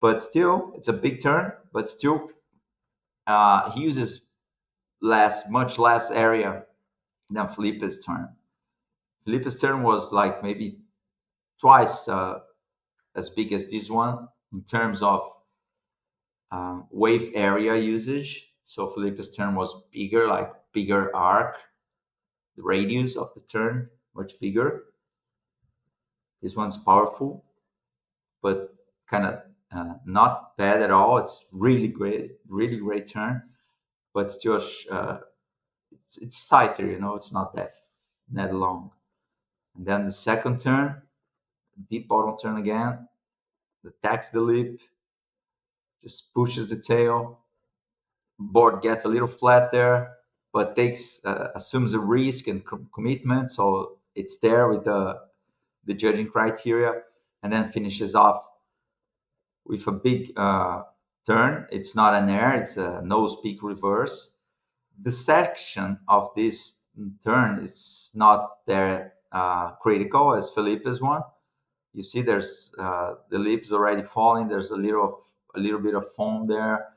but still it's a big turn. But still, he uses much less area than Felipe's turn. Felipe's turn was like maybe twice as big as this one in terms of wave area usage. So Felipe's turn was bigger, like bigger arc, the radius of the turn much bigger. This one's powerful, but kind of not bad at all. It's really great turn, but still it's tighter. It's not that long. And then the second turn, deep bottom turn again, attacks the lip, just pushes the tail. Board gets a little flat there, but takes assumes a risk and commitment, so it's there with the judging criteria, and then finishes off with a big turn. It's not an air; it's a nose peak reverse. The section of this turn is not there critical as Felipe's one. You see, there's the lips already falling. There's a little bit of foam there.